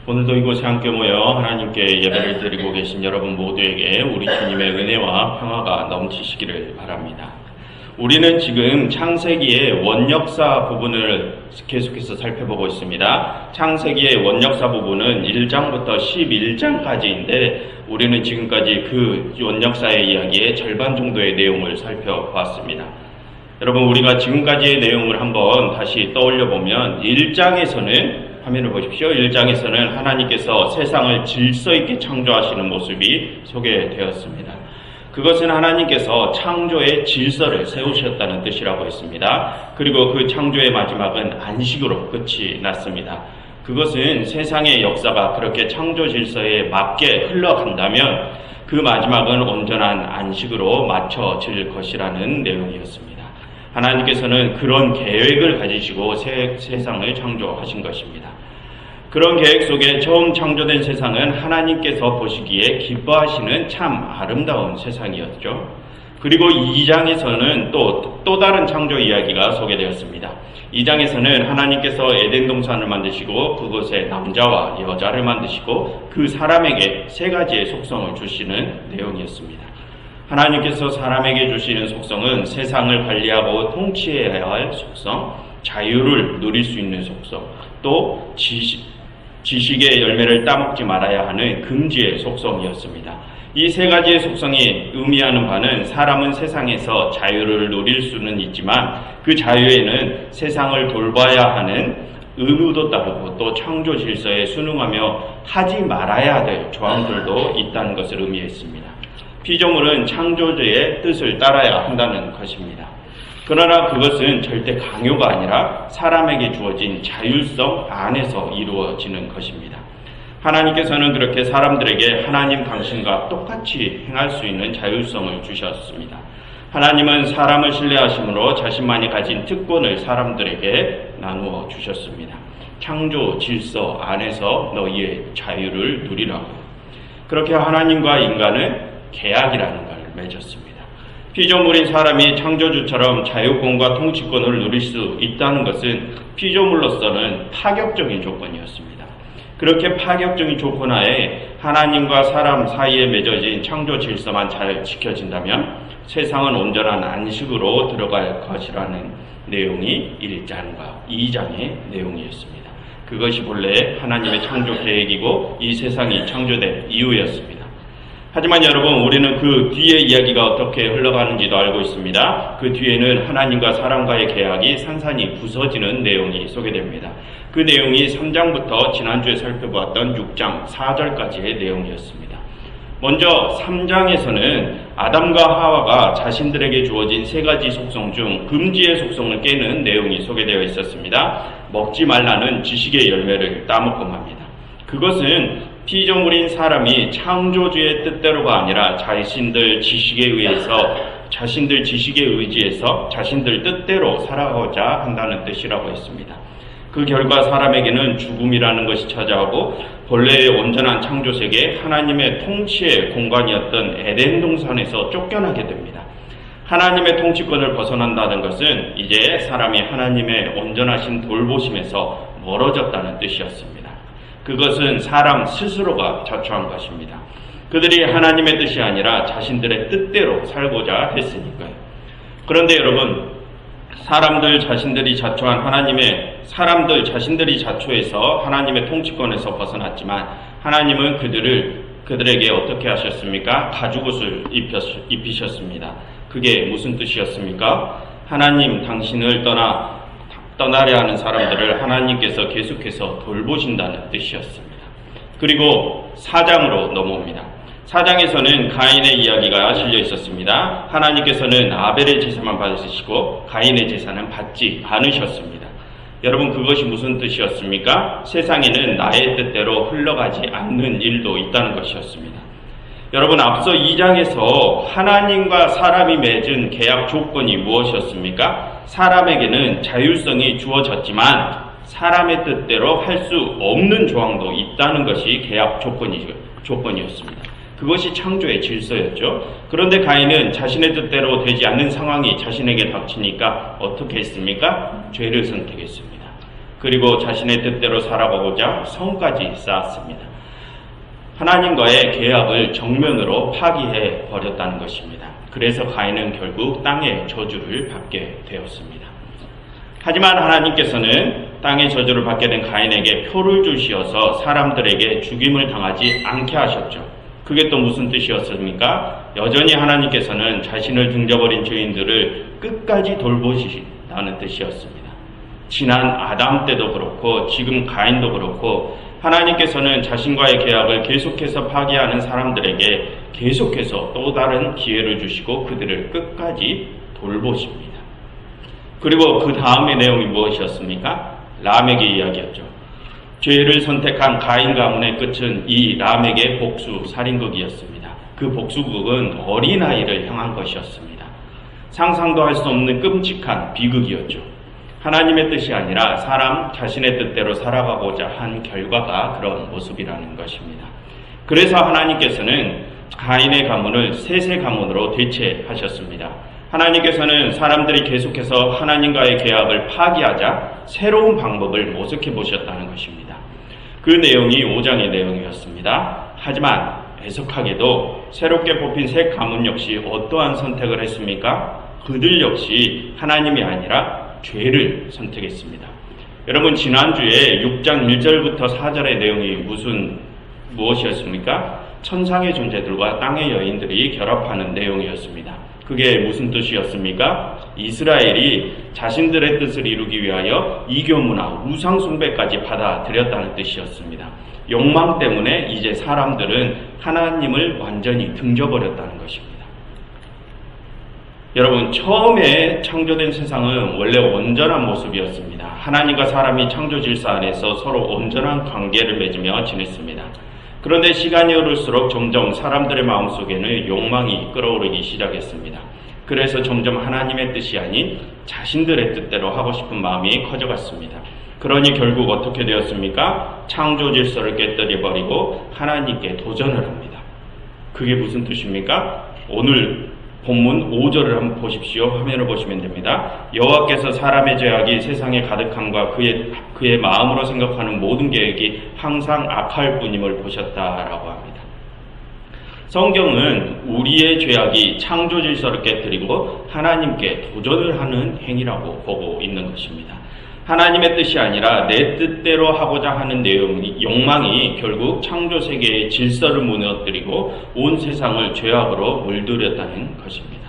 오늘도 이곳에 함께 모여 하나님께 예배를 드리고 계신 여러분 모두에게 우리 주님의 은혜와 평화가 넘치시기를 바랍니다. 우리는 지금 창세기의 원역사 부분을 계속해서 살펴보고 있습니다. 창세기의 원역사 부분은 1장부터 11장까지인데 우리는 지금까지 그 원역사의 이야기의 절반 정도의 내용을 살펴봤습니다. 여러분, 우리가 지금까지의 내용을 한번 다시 떠올려 보면 1장에서는 화면을 보십시오. 1장에서는 하나님께서 세상을 질서 있게 창조하시는 모습이 소개되었습니다. 그것은 하나님께서 창조의 질서를 세우셨다는 뜻이라고 했습니다. 그리고 그 창조의 마지막은 안식으로 끝이 났습니다. 그것은 세상의 역사가 그렇게 창조 질서에 맞게 흘러간다면 그 마지막은 온전한 안식으로 맞춰질 것이라는 내용이었습니다. 하나님께서는 그런 계획을 가지시고 세상을 창조하신 것입니다. 그런 계획 속에 처음 창조된 세상은 하나님께서 보시기에 기뻐하시는 참 아름다운 세상이었죠. 그리고 2장에서는 또 다른 창조 이야기가 소개되었습니다. 2장에서는 하나님께서 에덴 동산을 만드시고 그곳에 남자와 여자를 만드시고 그 사람에게 세 가지의 속성을 주시는 내용이었습니다. 하나님께서 사람에게 주시는 속성은 세상을 관리하고 통치해야 할 속성, 자유를 누릴 수 있는 속성, 또 지식의 열매를 따먹지 말아야 하는 금지의 속성이었습니다. 이 세 가지의 속성이 의미하는 바는 사람은 세상에서 자유를 누릴 수는 있지만 그 자유에는 세상을 돌봐야 하는 의무도 따르고 또 창조 질서에 순응하며 하지 말아야 될 조항들도 있다는 것을 의미했습니다. 피조물은 창조주의 뜻을 따라야 한다는 것입니다. 그러나 그것은 절대 강요가 아니라 사람에게 주어진 자율성 안에서 이루어지는 것입니다. 하나님께서는 그렇게 사람들에게 하나님 당신과 똑같이 행할 수 있는 자율성을 주셨습니다. 하나님은 사람을 신뢰하심으로 자신만이 가진 특권을 사람들에게 나누어 주셨습니다. 창조 질서 안에서 너희의 자유를 누리라고. 그렇게 하나님과 인간은 계약이라는 걸 맺었습니다. 피조물인 사람이 창조주처럼 자유권과 통치권을 누릴 수 있다는 것은 피조물로서는 파격적인 조건이었습니다. 그렇게 파격적인 조건 하에 하나님과 사람 사이에 맺어진 창조 질서만 잘 지켜진다면 세상은 온전한 안식으로 들어갈 것이라는 내용이 1장과 2장의 내용이었습니다. 그것이 본래 하나님의 창조 계획이고 이 세상이 창조된 이유였습니다. 하지만 여러분, 우리는 그 뒤의 이야기가 어떻게 흘러가는지도 알고 있습니다. 그 뒤에는 하나님과 사람과의 계약이 산산이 부서지는 내용이 소개됩니다. 그 내용이 3장부터 지난주에 살펴보았던 6장 4절까지의 내용이었습니다. 먼저 3장에서는 아담과 하와가 자신들에게 주어진 세 가지 속성 중 금지의 속성을 깨는 내용이 소개되어 있었습니다. 먹지 말라는 지식의 열매를 따먹고 맙니다. 그것은 피조물인 사람이 창조주의 뜻대로가 아니라 자신들 지식에 의지해서 자신들 뜻대로 살아가고자 한다는 뜻이라고 했습니다. 그 결과 사람에게는 죽음이라는 것이 찾아오고 본래의 온전한 창조세계 하나님의 통치의 공간이었던 에덴 동산에서 쫓겨나게 됩니다. 하나님의 통치권을 벗어난다는 것은 이제 사람이 하나님의 온전하신 돌보심에서 멀어졌다는 뜻이었습니다. 그것은 사람 스스로가 자초한 것입니다. 그들이 하나님의 뜻이 아니라 자신들의 뜻대로 살고자 했으니까요. 그런데 여러분, 사람들 자신들이 자초해서 하나님의 통치권에서 벗어났지만 하나님은 그들에게 어떻게 하셨습니까? 가죽옷을 입히셨습니다. 그게 무슨 뜻이었습니까? 하나님 당신을 떠나려 하는 사람들을 하나님께서 계속해서 돌보신다는 뜻이었습니다. 그리고 4장으로 넘어옵니다. 4장에서는 가인의 이야기가 실려 있었습니다. 하나님께서는 아벨의 제사만 받으시고 가인의 제사는 받지 않으셨습니다. 여러분, 그것이 무슨 뜻이었습니까? 세상에는 나의 뜻대로 흘러가지 않는 일도 있다는 것이었습니다. 여러분, 앞서 2장에서 하나님과 사람이 맺은 계약 조건이 무엇이었습니까? 사람에게는 자율성이 주어졌지만 사람의 뜻대로 할 수 없는 조항도 있다는 것이 계약 조건이었습니다. 그것이 창조의 질서였죠. 그런데 가인은 자신의 뜻대로 되지 않는 상황이 자신에게 닥치니까 어떻게 했습니까? 죄를 선택했습니다. 그리고 자신의 뜻대로 살아가고자 성까지 쌓았습니다. 하나님과의 계약을 정면으로 파기해 버렸다는 것입니다. 그래서 가인은 결국 땅의 저주를 받게 되었습니다. 하지만 하나님께서는 땅의 저주를 받게 된 가인에게 표를 주시어서 사람들에게 죽임을 당하지 않게 하셨죠. 그게 또 무슨 뜻이었습니까? 여전히 하나님께서는 자신을 등져버린 죄인들을 끝까지 돌보시다는 뜻이었습니다. 지난 아담 때도 그렇고 지금 가인도 그렇고 하나님께서는 자신과의 계약을 계속해서 파기하는 사람들에게 계속해서 또 다른 기회를 주시고 그들을 끝까지 돌보십니다. 그리고 그 다음의 내용이 무엇이었습니까? 라멕의 이야기였죠. 죄를 선택한 가인 가문의 끝은 이 라멕의 복수 살인극이었습니다. 그 복수극은 어린아이를 향한 것이었습니다. 상상도 할 수 없는 끔찍한 비극이었죠. 하나님의 뜻이 아니라 사람 자신의 뜻대로 살아가고자 한 결과가 그런 모습이라는 것입니다. 그래서 하나님께서는 가인의 가문을 셋의 가문으로 대체하셨습니다. 하나님께서는 사람들이 계속해서 하나님과의 계약을 파기하자 새로운 방법을 모색해 보셨다는 것입니다. 그 내용이 5장의 내용이었습니다. 하지만 애석하게도 새롭게 뽑힌 새 가문 역시 어떠한 선택을 했습니까? 그들 역시 하나님이 아니라 죄를 선택했습니다. 여러분, 지난주에 6장 1절부터 4절의 내용이 무엇이었습니까? 천상의 존재들과 땅의 여인들이 결합하는 내용이었습니다. 그게 무슨 뜻이었습니까? 이스라엘이 자신들의 뜻을 이루기 위하여 이교문화, 우상숭배까지 받아들였다는 뜻이었습니다. 욕망 때문에 이제 사람들은 하나님을 완전히 등져버렸다는 것입니다. 여러분, 처음에 창조된 세상은 원래 온전한 모습이었습니다. 하나님과 사람이 창조 질서 안에서 서로 온전한 관계를 맺으며 지냈습니다. 그런데 시간이 흐를수록 점점 사람들의 마음속에는 욕망이 끌어오르기 시작했습니다. 그래서 점점 하나님의 뜻이 아닌 자신들의 뜻대로 하고 싶은 마음이 커져갔습니다. 그러니 결국 어떻게 되었습니까? 창조 질서를 깨뜨려버리고 하나님께 도전을 합니다. 그게 무슨 뜻입니까? 오늘 본문 5절을 한번 보십시오. 화면을 보시면 됩니다. 여호와께서 사람의 죄악이 세상에 가득함과 그의 마음으로 생각하는 모든 계획이 항상 악할 뿐임을 보셨다라고 합니다. 성경은 우리의 죄악이 창조 질서를 깨뜨리고 하나님께 도전을 하는 행위라고 보고 있는 것입니다. 하나님의 뜻이 아니라 내 뜻대로 하고자 하는 욕망이 결국 창조 세계의 질서를 무너뜨리고 온 세상을 죄악으로 물들였다는 것입니다.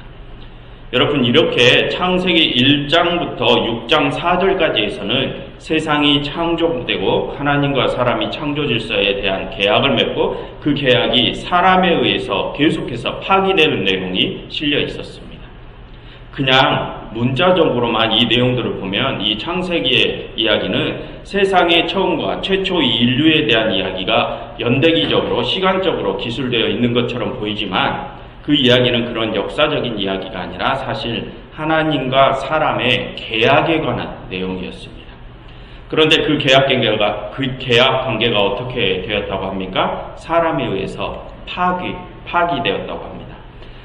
여러분, 이렇게 창세기 1장부터 6장 4절까지에서는 세상이 창조되고 하나님과 사람이 창조 질서에 대한 계약을 맺고 그 계약이 사람에 의해서 계속해서 파기되는 내용이 실려 있었습니다. 그냥 문자적으로만 이 내용들을 보면 이 창세기의 이야기는 세상의 처음과 최초 인류에 대한 이야기가 연대기적으로 시간적으로 기술되어 있는 것처럼 보이지만 그 이야기는 그런 역사적인 이야기가 아니라 사실 하나님과 사람의 계약에 관한 내용이었습니다. 그런데 그 계약 관계가 어떻게 되었다고 합니까? 사람에 의해서 파기되었다고 합니다.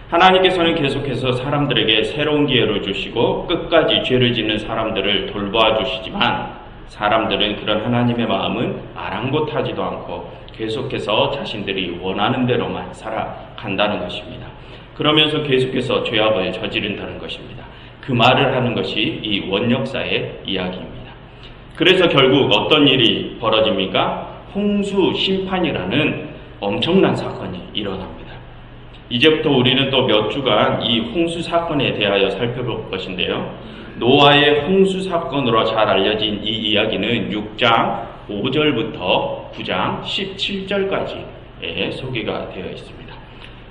하나님께서는 계속해서 사람들에게 새로운 기회를 주시고 끝까지 죄를 짓는 사람들을 돌보아 주시지만 사람들은 그런 하나님의 마음은 아랑곳하지도 않고 계속해서 자신들이 원하는 대로만 살아간다는 것입니다. 그러면서 계속해서 죄악을 저지른다는 것입니다. 그 말을 하는 것이 이 원역사의 이야기입니다. 그래서 결국 어떤 일이 벌어집니까? 홍수 심판이라는 엄청난 사건이 일어납니다. 이제부터 우리는 또 몇 주간 이 홍수 사건에 대하여 살펴볼 것인데요. 노아의 홍수 사건으로 잘 알려진 이 이야기는 6장 5절부터 9장 17절까지의 소개가 되어 있습니다.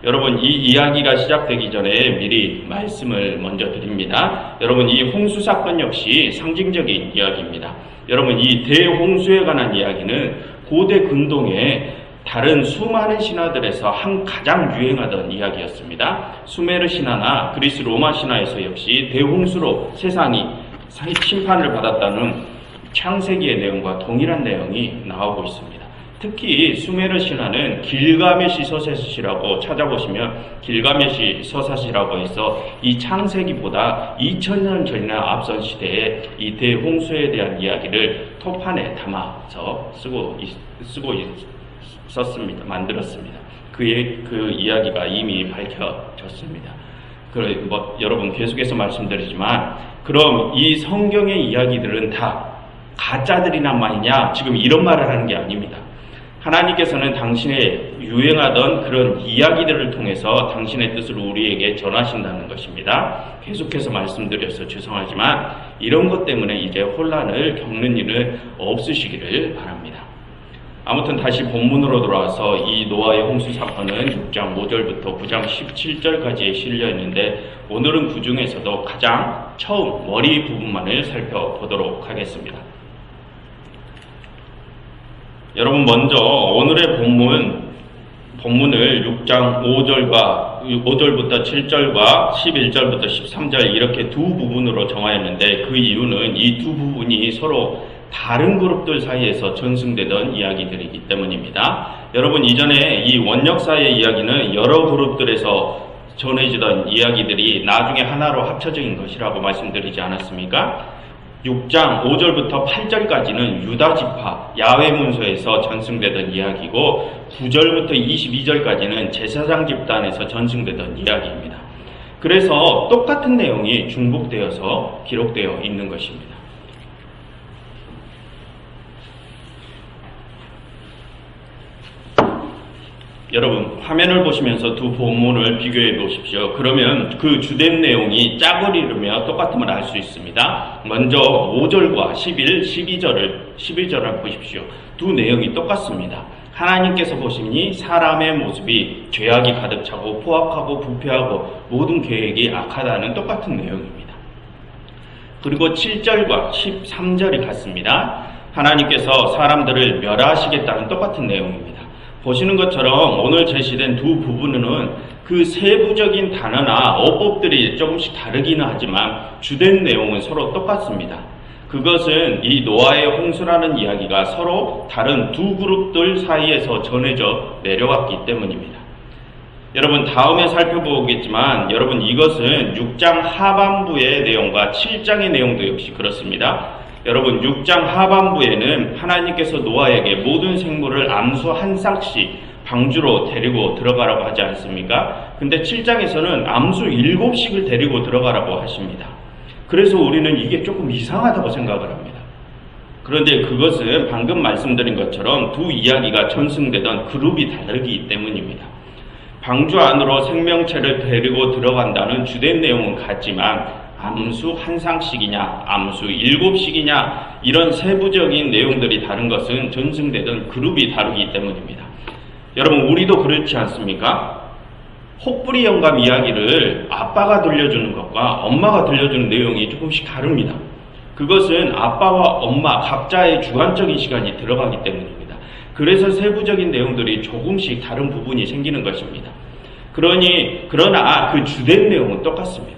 여러분, 이 이야기가 시작되기 전에 미리 말씀을 먼저 드립니다. 여러분, 이 홍수 사건 역시 상징적인 이야기입니다. 여러분, 이 대홍수에 관한 이야기는 고대 근동의 다른 수많은 신화들에서 가장 유행하던 이야기였습니다. 수메르 신화나 그리스 로마 신화에서 역시 대홍수로 세상이 심판을 받았다는 창세기의 내용과 동일한 내용이 나오고 있습니다. 특히 수메르 신화는 길가메시 서사시라고 찾아보시면 길가메시 서사시라고 해서 이 창세기보다 2000년 전이나 앞선 시대에 이 대홍수에 대한 이야기를 토판에 담아서 썼습니다. 만들었습니다. 그 이야기가 이미 밝혀졌습니다. 여러분 계속해서 말씀드리지만 그럼 이 성경의 이야기들은 다 가짜들이란 말이냐? 지금 이런 말을 하는 게 아닙니다. 하나님께서는 당신의 유행하던 그런 이야기들을 통해서 당신의 뜻을 우리에게 전하신다는 것입니다. 계속해서 말씀드려서 죄송하지만 이런 것 때문에 이제 혼란을 겪는 일은 없으시기를 바랍니다. 아무튼 다시 본문으로 돌아와서 이 노아의 홍수 사건은 6장 5절부터 9장 17절까지에 실려 있는데 오늘은 그 중에서도 가장 처음 머리 부분만을 살펴보도록 하겠습니다. 여러분 먼저 오늘의 본문을 6장 5절부터 7절과 11절부터 13절 이렇게 두 부분으로 정하였는데 그 이유는 이 두 부분이 서로 다른 그룹들 사이에서 전승되던 이야기들이기 때문입니다. 여러분 이전에 이 원역사의 이야기는 여러 그룹들에서 전해지던 이야기들이 나중에 하나로 합쳐진 것이라고 말씀드리지 않았습니까? 6장 5절부터 8절까지는 유다지파 야훼 문서에서 전승되던 이야기고 9절부터 22절까지는 제사장 집단에서 전승되던 이야기입니다. 그래서 똑같은 내용이 중복되어서 기록되어 있는 것입니다. 여러분 화면을 보시면서 두 본문을 비교해 보십시오. 그러면 그 주된 내용이 짝을 이루며 똑같음을 알 수 있습니다. 먼저 5절과 12절을 보십시오. 두 내용이 똑같습니다. 하나님께서 보시니 사람의 모습이 죄악이 가득 차고 포악하고 부패하고 모든 계획이 악하다는 똑같은 내용입니다. 그리고 7절과 13절이 같습니다. 하나님께서 사람들을 멸하시겠다는 똑같은 내용입니다. 보시는 것처럼 오늘 제시된 두 부분은 그 세부적인 단어나 어법들이 조금씩 다르기는 하지만 주된 내용은 서로 똑같습니다. 그것은 이 노아의 홍수라는 이야기가 서로 다른 두 그룹들 사이에서 전해져 내려왔기 때문입니다. 여러분 다음에 살펴보겠지만 여러분 이것은 6장 하반부의 내용과 7장의 내용도 역시 그렇습니다. 여러분 6장 하반부에는 하나님께서 노아에게 모든 생물을 암수 한 쌍씩 방주로 데리고 들어가라고 하지 않습니까? 근데 7장에서는 암수 7씩을 데리고 들어가라고 하십니다. 그래서 우리는 이게 조금 이상하다고 생각을 합니다. 그런데 그것은 방금 말씀드린 것처럼 두 이야기가 전승되던 그룹이 다르기 때문입니다. 방주 안으로 생명체를 데리고 들어간다는 주된 내용은 같지만 암수 한 쌍씩이냐 암수 7씩이냐 이런 세부적인 내용들이 다른 것은 전승되던 그룹이 다르기 때문입니다. 여러분 우리도 그렇지 않습니까? 혹부리 영감 이야기를 아빠가 들려주는 것과 엄마가 들려주는 내용이 조금씩 다릅니다. 그것은 아빠와 엄마 각자의 주관적인 시간이 들어가기 때문입니다. 그래서 세부적인 내용들이 조금씩 다른 부분이 생기는 것입니다. 그러나 그 주된 내용은 똑같습니다.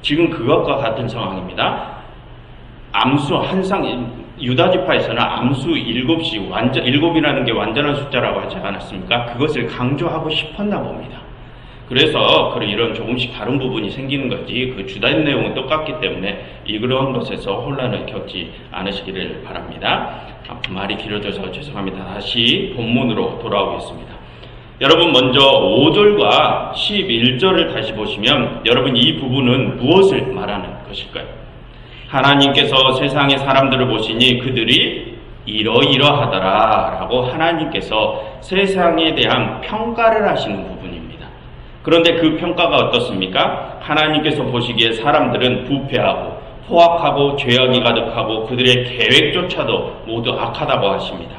지금 그것과 같은 상황입니다. 암수 한 쌍, 유다지파에서는 암수 7씩, 7이라는 게 완전한 숫자라고 하지 않았습니까? 그것을 강조하고 싶었나 봅니다. 그래서 이런 조금씩 다른 부분이 생기는 거지 그 주된 내용은 똑같기 때문에 이런 것에서 혼란을 겪지 않으시기를 바랍니다. 말이 길어져서 죄송합니다. 다시 본문으로 돌아오겠습니다. 여러분 먼저 5절과 11절을 다시 보시면 여러분 이 부분은 무엇을 말하는 것일까요? 하나님께서 세상의 사람들을 보시니 그들이 이러이러하더라 라고 하나님께서 세상에 대한 평가를 하시는 부분입니다. 그런데 그 평가가 어떻습니까? 하나님께서 보시기에 사람들은 부패하고 포악하고 죄악이 가득하고 그들의 계획조차도 모두 악하다고 하십니다.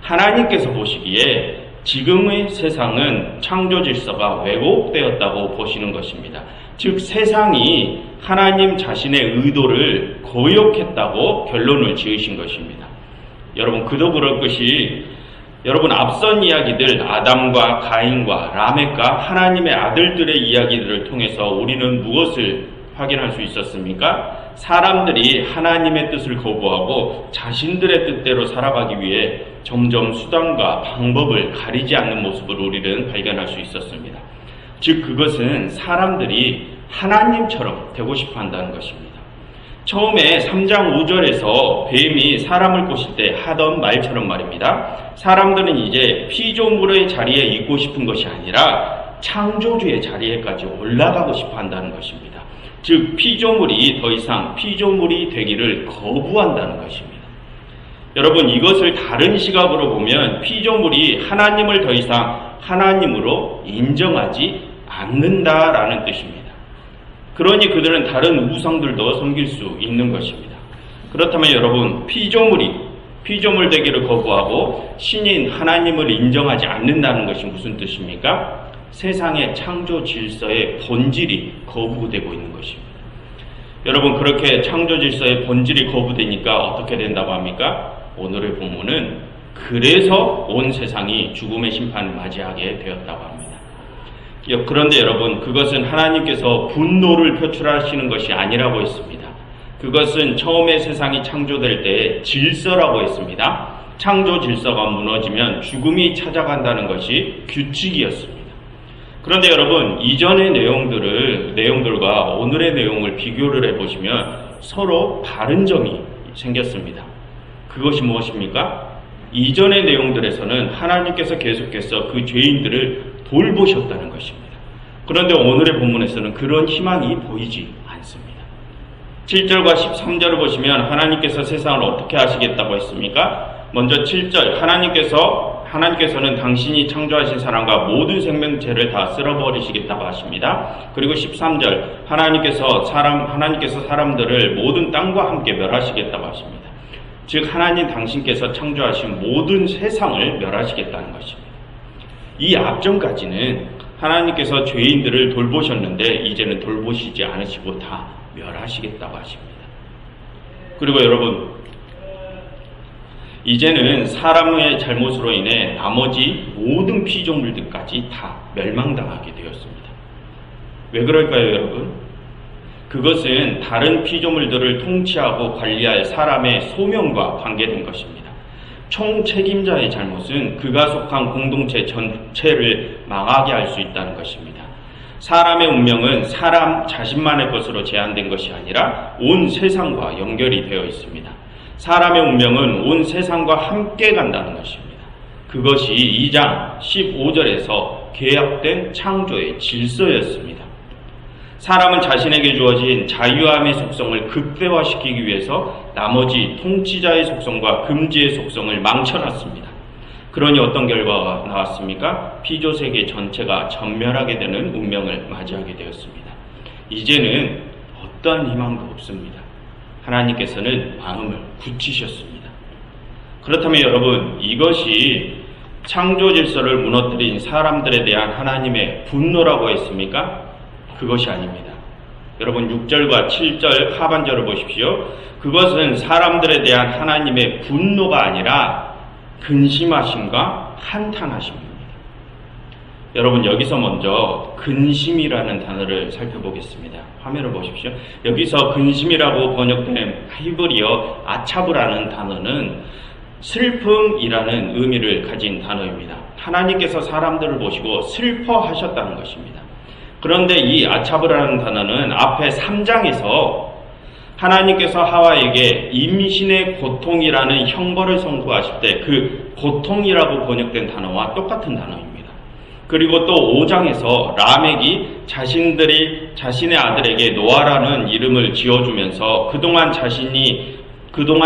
하나님께서 보시기에 지금의 세상은 창조 질서가 왜곡되었다고 보시는 것입니다. 즉 세상이 하나님 자신의 의도를 거역했다고 결론을 지으신 것입니다. 여러분 그도 그럴 것이 여러분 앞선 이야기들 아담과 가인과 라멕과 하나님의 아들들의 이야기들을 통해서 우리는 무엇을 확인할 수 있었습니까? 사람들이 하나님의 뜻을 거부하고 자신들의 뜻대로 살아가기 위해 점점 수단과 방법을 가리지 않는 모습을 우리는 발견할 수 있었습니다. 즉 그것은 사람들이 하나님처럼 되고 싶어 한다는 것입니다. 처음에 3장 5절에서 뱀이 사람을 꼬실 때 하던 말처럼 말입니다. 사람들은 이제 피조물의 자리에 있고 싶은 것이 아니라 창조주의 자리에까지 올라가고 싶어 한다는 것입니다. 즉 피조물이 더 이상 피조물이 되기를 거부한다는 것입니다. 여러분 이것을 다른 시각으로 보면 피조물이 하나님을 더 이상 하나님으로 인정하지 않는다라는 뜻입니다. 그러니 그들은 다른 우상들도 섬길 수 있는 것입니다. 그렇다면 여러분 피조물 되기를 거부하고 신인 하나님을 인정하지 않는다는 것이 무슨 뜻입니까? 세상의 창조 질서의 본질이 거부되고 있는 것입니다. 여러분 그렇게 창조 질서의 본질이 거부되니까 어떻게 된다고 합니까? 오늘의 본문은 그래서 온 세상이 죽음의 심판을 맞이하게 되었다고 합니다. 그런데 여러분 그것은 하나님께서 분노를 표출하시는 것이 아니라고 했습니다. 그것은 처음에 세상이 창조될 때 질서라고 했습니다. 창조 질서가 무너지면 죽음이 찾아간다는 것이 규칙이었습니다. 그런데 여러분 이전의 내용들과 오늘의 내용을 비교를 해보시면 서로 다른 점이 생겼습니다. 그것이 무엇입니까? 이전의 내용들에서는 하나님께서 계속해서 그 죄인들을 돌보셨다는 것입니다. 그런데 오늘의 본문에서는 그런 희망이 보이지 않습니다. 7절과 13절을 보시면 하나님께서 세상을 어떻게 하시겠다고 했습니까? 먼저 7절 하나님께서는 당신이 창조하신 사람과 모든 생명체를 다 쓸어버리시겠다고 하십니다. 그리고 13절 하나님께서 사람들을 모든 땅과 함께 멸하시겠다고 하십니다. 즉 하나님 당신께서 창조하신 모든 세상을 멸하시겠다는 것입니다. 이 앞전까지는 하나님께서 죄인들을 돌보셨는데 이제는 돌보시지 않으시고 다 멸하시겠다고 하십니다. 그리고 여러분 이제는 사람의 잘못으로 인해 나머지 모든 피조물들까지 다 멸망당하게 되었습니다. 왜 그럴까요, 여러분? 그것은 다른 피조물들을 통치하고 관리할 사람의 소명과 관계된 것입니다. 총책임자의 잘못은 그가 속한 공동체 전체를 망하게 할 수 있다는 것입니다. 사람의 운명은 사람 자신만의 것으로 제한된 것이 아니라 온 세상과 연결이 되어 있습니다. 사람의 운명은 온 세상과 함께 간다는 것입니다. 그것이 2장 15절에서 계약된 창조의 질서였습니다. 사람은 자신에게 주어진 자유함의 속성을 극대화시키기 위해서 나머지 통치자의 속성과 금지의 속성을 망쳐놨습니다. 그러니 어떤 결과가 나왔습니까? 피조세계 전체가 전멸하게 되는 운명을 맞이하게 되었습니다. 이제는 어떠한 희망도 없습니다. 하나님께서는 마음을 굳히셨습니다. 그렇다면 여러분 이것이 창조 질서를 무너뜨린 사람들에 대한 하나님의 분노라고 했습니까? 그것이 아닙니다. 여러분 6절과 7절 하반절을 보십시오. 그것은 사람들에 대한 하나님의 분노가 아니라 근심하심과 한탄하심입니다. 여러분 여기서 먼저 근심이라는 단어를 살펴보겠습니다. 화면을 보십시오. 여기서 근심이라고 번역된 히브리어 아차브라는 단어는 슬픔이라는 의미를 가진 단어입니다. 하나님께서 사람들을 보시고 슬퍼하셨다는 것입니다. 그런데 이 아차브라는 단어는 앞에 3장에서 하나님께서 하와에게 임신의 고통이라는 형벌을 선고하실 때 그 고통이라고 번역된 단어와 똑같은 단어입니다. 그리고 또 5장에서 라멕이 자신의 아들에게 노아라는 이름을 지어주면서 그동안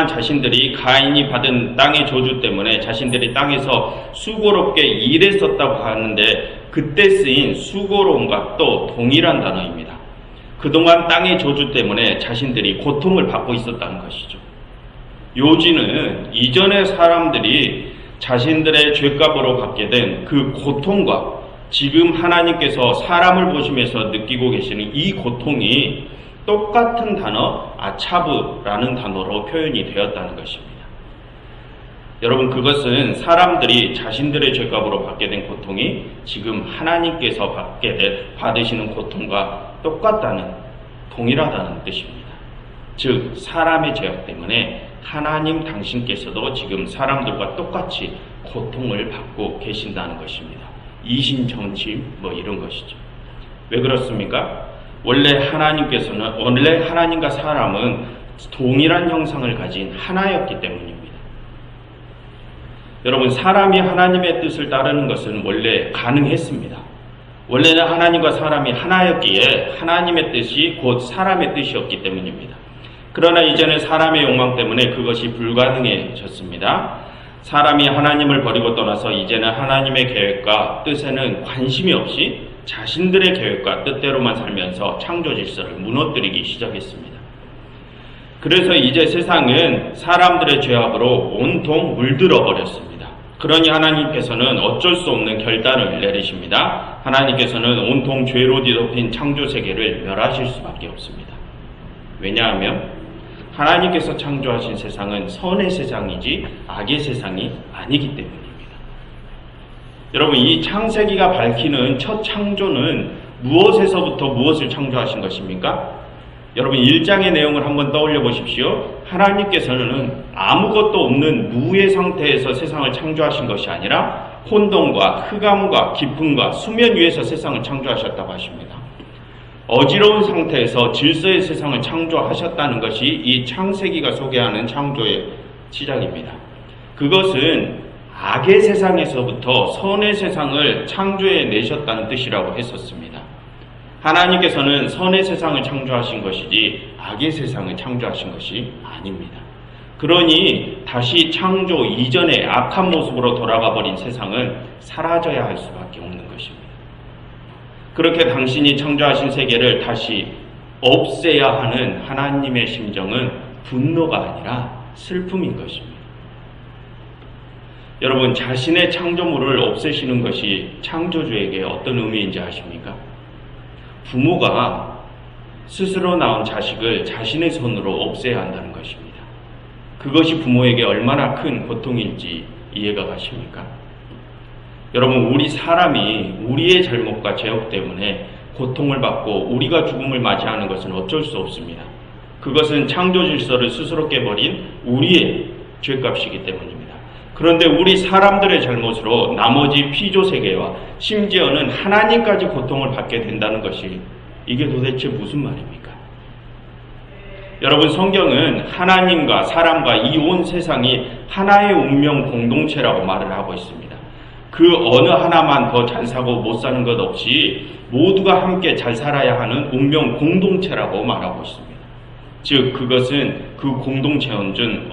자신들이 가인이 받은 땅의 저주 때문에 자신들이 땅에서 수고롭게 일했었다고 하는데 그때 쓰인 수고로움과 또 동일한 단어입니다. 그동안 땅의 저주 때문에 자신들이 고통을 받고 있었다는 것이죠. 요지는 이전의 사람들이 자신들의 죄값으로 받게 된 그 고통과 지금 하나님께서 사람을 보시면서 느끼고 계시는 이 고통이 똑같은 단어 아차브라는 단어로 표현이 되었다는 것입니다. 여러분 그것은 사람들이 자신들의 죄값으로 받게 된 고통이 지금 하나님께서 받으시는 고통과 똑같다는 동일하다는 뜻입니다. 즉 사람의 죄악 때문에 하나님 당신께서도 지금 사람들과 똑같이 고통을 받고 계신다는 것입니다. 이신전심 이런 것이죠. 왜 그렇습니까? 원래 하나님과 사람은 동일한 형상을 가진 하나였기 때문입니다. 여러분, 사람이 하나님의 뜻을 따르는 것은 원래 가능했습니다. 원래는 하나님과 사람이 하나였기에 하나님의 뜻이 곧 사람의 뜻이었기 때문입니다. 그러나 이제는 사람의 욕망 때문에 그것이 불가능해졌습니다. 사람이 하나님을 버리고 떠나서 이제는 하나님의 계획과 뜻에는 관심이 없이 자신들의 계획과 뜻대로만 살면서 창조 질서를 무너뜨리기 시작했습니다. 그래서 이제 세상은 사람들의 죄악으로 온통 물들어 버렸습니다. 그러니 하나님께서는 어쩔 수 없는 결단을 내리십니다. 하나님께서는 온통 죄로 뒤덮인 창조 세계를 멸하실 수밖에 없습니다. 왜냐하면 하나님께서 창조하신 세상은 선의 세상이지 악의 세상이 아니기 때문입니다. 여러분, 이 창세기가 밝히는 첫 창조는 무엇에서부터 무엇을 창조하신 것입니까? 여러분, 1장의 내용을 한번 떠올려 보십시오. 하나님께서는 아무것도 없는 무의 상태에서 세상을 창조하신 것이 아니라 혼돈과 흑암과 깊음과 수면 위에서 세상을 창조하셨다고 하십니다. 어지러운 상태에서 질서의 세상을 창조하셨다는 것이 이 창세기가 소개하는 창조의 시작입니다. 그것은 악의 세상에서부터 선의 세상을 창조해 내셨다는 뜻이라고 했었습니다. 하나님께서는 선의 세상을 창조하신 것이지 악의 세상을 창조하신 것이 아닙니다. 그러니 다시 창조 이전의 악한 모습으로 돌아가 버린 세상은 사라져야 할 수밖에 없는 것입니다. 그렇게 당신이 창조하신 세계를 다시 없애야 하는 하나님의 심정은 분노가 아니라 슬픔인 것입니다. 여러분, 자신의 창조물을 없애시는 것이 창조주에게 어떤 의미인지 아십니까? 부모가 스스로 낳은 자식을 자신의 손으로 없애야 한다는 것입니다. 그것이 부모에게 얼마나 큰 고통인지 이해가 가십니까? 여러분, 우리 사람이 우리의 잘못과 죄악 때문에 고통을 받고 우리가 죽음을 맞이하는 것은 어쩔 수 없습니다. 그것은 창조 질서를 스스로 깨버린 우리의 죄값이기 때문입니다. 그런데 우리 사람들의 잘못으로 나머지 피조 세계와 심지어는 하나님까지 고통을 받게 된다는 것이 이게 도대체 무슨 말입니까? 여러분, 성경은 하나님과 사람과 이 온 세상이 하나의 운명 공동체라고 말을 하고 있습니다. 그 어느 하나만 더 잘 사고 못 사는 것 없이 모두가 함께 잘 살아야 하는 운명 공동체라고 말하고 있습니다. 즉, 그것은 그 공동체원 중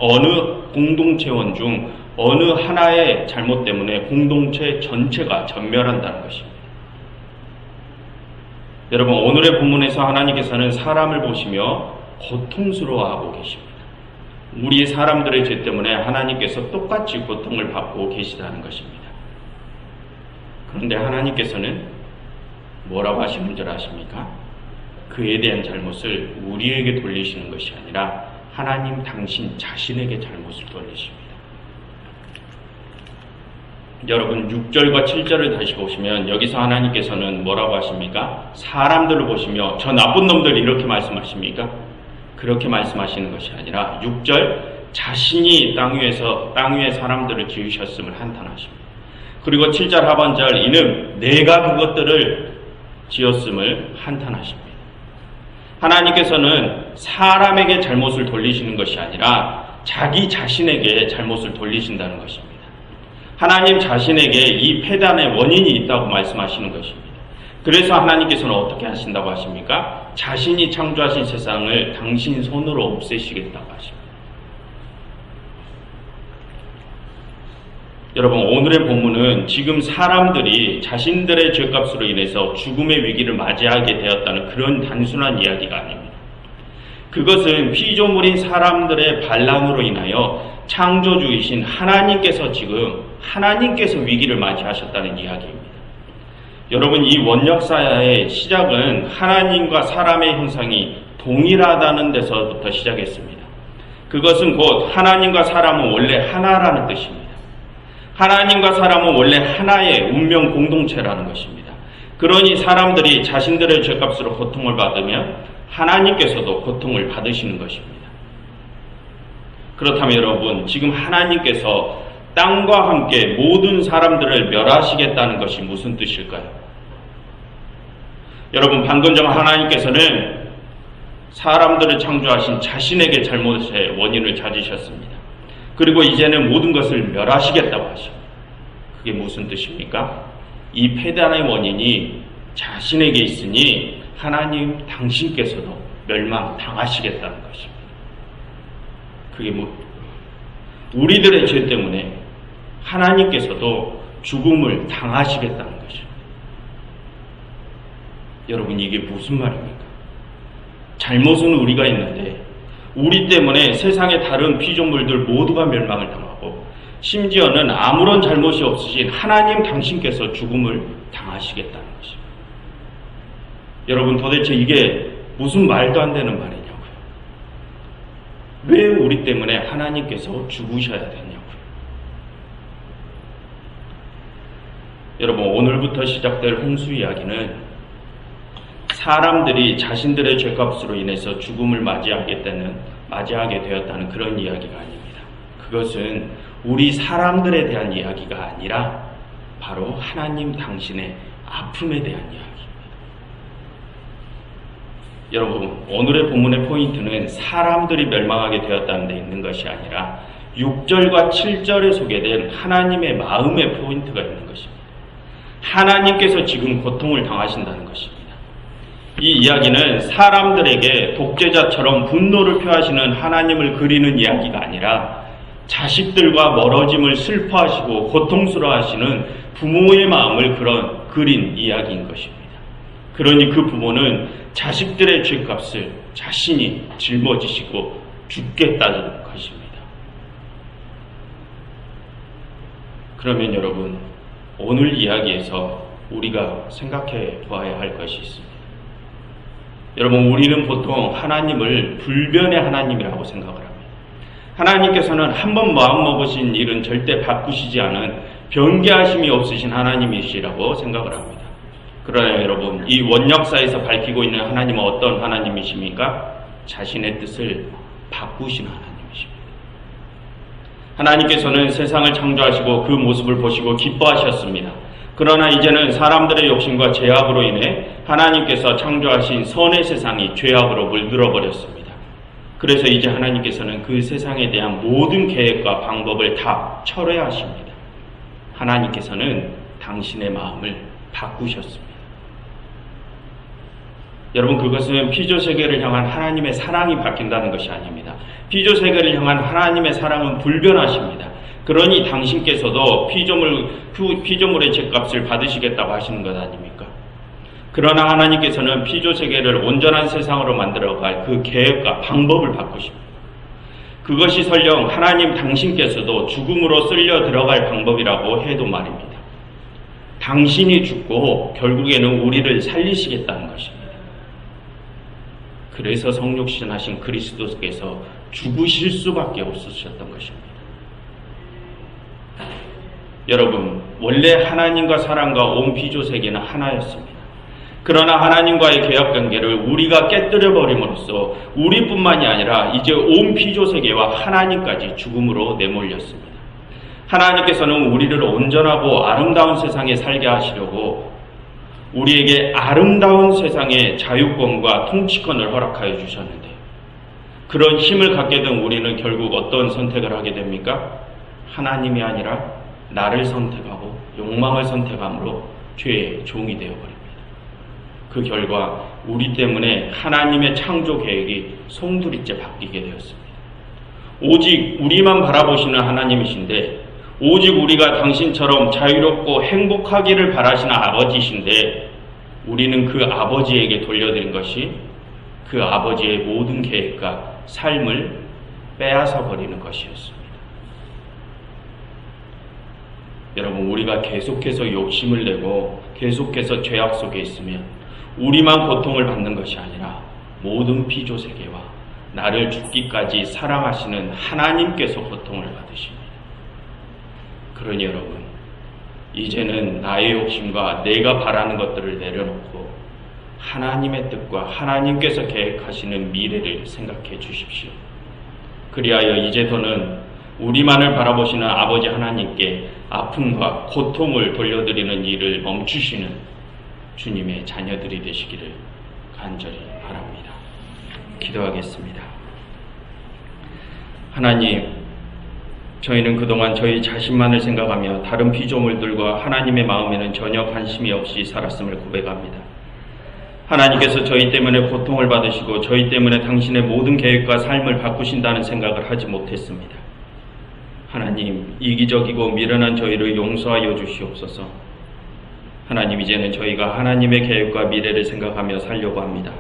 어느 하나의 잘못 때문에 공동체 전체가 전멸한다는 것입니다. 여러분, 오늘의 본문에서 하나님께서는 사람을 보시며 고통스러워하고 계십니다. 우리 사람들의 죄 때문에 하나님께서 똑같이 고통을 받고 계시다는 것입니다. 그런데 하나님께서는 뭐라고 하시는 줄 아십니까? 그에 대한 잘못을 우리에게 돌리시는 것이 아니라 하나님 당신 자신에게 잘못을 돌리십니다. 여러분, 6절과 7절을 다시 보시면 여기서 하나님께서는 뭐라고 하십니까? 사람들을 보시며 저 나쁜 놈들 이렇게 말씀하십니까? 그렇게 말씀하시는 것이 아니라 6절 자신이 땅 위에 사람들을 지으셨음을 한탄하십니다. 그리고 7절 하반절 이는 내가 그것들을 지었음을 한탄하십니다. 하나님께서는 사람에게 잘못을 돌리시는 것이 아니라 자기 자신에게 잘못을 돌리신다는 것입니다. 하나님 자신에게 이 폐단의 원인이 있다고 말씀하시는 것입니다. 그래서 하나님께서는 어떻게 하신다고 하십니까? 자신이 창조하신 세상을 당신 손으로 없애시겠다고 하십니다. 여러분, 오늘의 본문은 지금 사람들이 자신들의 죄값으로 인해서 죽음의 위기를 맞이하게 되었다는 그런 단순한 이야기가 아닙니다. 그것은 피조물인 사람들의 반란으로 인하여 창조주이신 하나님께서 위기를 맞이하셨다는 이야기입니다. 여러분, 이 원역사의 시작은 하나님과 사람의 형상이 동일하다는 데서부터 시작했습니다. 그것은 곧 하나님과 사람은 원래 하나라는 뜻입니다. 하나님과 사람은 원래 하나의 운명 공동체라는 것입니다. 그러니 사람들이 자신들의 죄값으로 고통을 받으면 하나님께서도 고통을 받으시는 것입니다. 그렇다면 여러분, 지금 하나님께서 땅과 함께 모든 사람들을 멸하시겠다는 것이 무슨 뜻일까요? 여러분, 방금 전 하나님께서는 사람들을 창조하신 자신에게 잘못의 원인을 찾으셨습니다. 그리고 이제는 모든 것을 멸하시겠다고 하십니다. 그게 무슨 뜻입니까? 이 패단의 원인이 자신에게 있으니 하나님 당신께서도 멸망당하시겠다는 것입니다. 그게 우리들의 죄 때문에 하나님께서도 죽음을 당하시겠다는 것입니다. 여러분, 이게 무슨 말입니까? 잘못은 우리가 있는데 우리 때문에 세상의 다른 피조물들 모두가 멸망을 당하고 심지어는 아무런 잘못이 없으신 하나님 당신께서 죽음을 당하시겠다는 것입니다. 여러분, 도대체 이게 무슨 말도 안 되는 말이냐고요. 왜 우리 때문에 하나님께서 죽으셔야 되냐고요. 여러분, 오늘부터 시작될 홍수 이야기는 사람들이 자신들의 죄값으로 인해서 죽음을 맞이하게 되었다는 그런 이야기가 아닙니다. 그것은 우리 사람들에 대한 이야기가 아니라 바로 하나님 당신의 아픔에 대한 이야기입니다. 여러분, 오늘의 본문의 포인트는 사람들이 멸망하게 되었다는 데 있는 것이 아니라 6절과 7절에 소개된 하나님의 마음의 포인트가 있는 것입니다. 하나님께서 지금 고통을 당하신다는 것입니다. 이 이야기는 사람들에게 독재자처럼 분노를 표하시는 하나님을 그리는 이야기가 아니라 자식들과 멀어짐을 슬퍼하시고 고통스러워하시는 부모의 마음을 그린 이야기인 것입니다. 그러니 그 부모는 자식들의 죄값을 자신이 짊어지시고 죽겠다는 것입니다. 그러면 여러분, 오늘 이야기에서 우리가 생각해 보아야 할 것이 있습니다. 여러분, 우리는 보통 하나님을 불변의 하나님이라고 생각을 합니다. 하나님께서는 한번 마음먹으신 일은 절대 바꾸시지 않은 변개하심이 없으신 하나님이시라고 생각을 합니다. 그러나 여러분, 이 원역사에서 밝히고 있는 하나님은 어떤 하나님이십니까? 자신의 뜻을 바꾸신 하나님이십니다. 하나님께서는 세상을 창조하시고 그 모습을 보시고 기뻐하셨습니다. 그러나 이제는 사람들의 욕심과 죄악으로 인해 하나님께서 창조하신 선의 세상이 죄악으로 물들어 버렸습니다. 그래서 이제 하나님께서는 그 세상에 대한 모든 계획과 방법을 다 철회하십니다. 하나님께서는 당신의 마음을 바꾸셨습니다. 여러분, 그것은 피조세계를 향한 하나님의 사랑이 바뀐다는 것이 아닙니다. 피조세계를 향한 하나님의 사랑은 불변하십니다. 그러니 당신께서도 피조물의 죄값을 받으시겠다고 하시는 것 아닙니까? 그러나 하나님께서는 피조세계를 온전한 세상으로 만들어갈 그 계획과 방법을 바꾸십니다. 그것이 설령 하나님 당신께서도 죽음으로 쓸려 들어갈 방법이라고 해도 말입니다. 당신이 죽고 결국에는 우리를 살리시겠다는 것입니다. 그래서 성육신하신 그리스도께서 죽으실 수밖에 없으셨던 것입니다. 여러분, 원래 하나님과 사람과 온 피조세계는 하나였습니다. 그러나 하나님과의 계약관계를 우리가 깨뜨려 버림으로써 우리뿐만이 아니라 이제 온 피조세계와 하나님까지 죽음으로 내몰렸습니다. 하나님께서는 우리를 온전하고 아름다운 세상에 살게 하시려고 우리에게 아름다운 세상의 자유권과 통치권을 허락하여 주셨는데, 그런 힘을 갖게 된 우리는 결국 어떤 선택을 하게 됩니까? 하나님이 아니라 나를 선택하고 욕망을 선택함으로 죄의 종이 되어버립니다. 그 결과 우리 때문에 하나님의 창조 계획이 송두리째 바뀌게 되었습니다. 오직 우리만 바라보시는 하나님이신데, 오직 우리가 당신처럼 자유롭고 행복하기를 바라시는 아버지이신데, 우리는 그 아버지에게 돌려드린 것이 그 아버지의 모든 계획과 삶을 빼앗아 버리는 것이었습니다. 여러분, 우리가 계속해서 욕심을 내고 계속해서 죄악 속에 있으면 우리만 고통을 받는 것이 아니라 모든 피조세계와 나를 죽기까지 사랑하시는 하나님께서 고통을 받으십니다. 그러니 여러분, 이제는 나의 욕심과 내가 바라는 것들을 내려놓고 하나님의 뜻과 하나님께서 계획하시는 미래를 생각해 주십시오. 그리하여 이제 더는 우리만을 바라보시는 아버지 하나님께 아픔과 고통을 돌려드리는 일을 멈추시는 주님의 자녀들이 되시기를 간절히 바랍니다. 기도하겠습니다. 하나님, 저희는 그동안 저희 자신만을 생각하며 다른 피조물들과 하나님의 마음에는 전혀 관심이 없이 살았음을 고백합니다. 하나님께서 저희 때문에 고통을 받으시고 저희 때문에 당신의 모든 계획과 삶을 바꾸신다는 생각을 하지 못했습니다. 하나님, 이기적이고 미련한 저희를 용서하여 주시옵소서. 하나님, 이제는 저희가 하나님의 계획과 미래를 생각하며 살려고 합니다.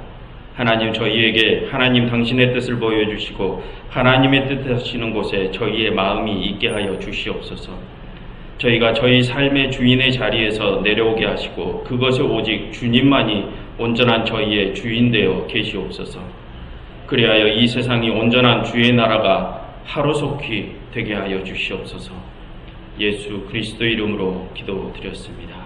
하나님, 저희에게 하나님 당신의 뜻을 보여주시고 하나님의 뜻하시는 곳에 저희의 마음이 있게 하여 주시옵소서. 저희가 저희 삶의 주인의 자리에서 내려오게 하시고 그것이 오직 주님만이 온전한 저희의 주인 되어 계시옵소서. 그리하여 이 세상이 온전한 주의 나라가 하루속히 되게 하여 주시옵소서. 예수 그리스도 이름으로 기도드렸습니다.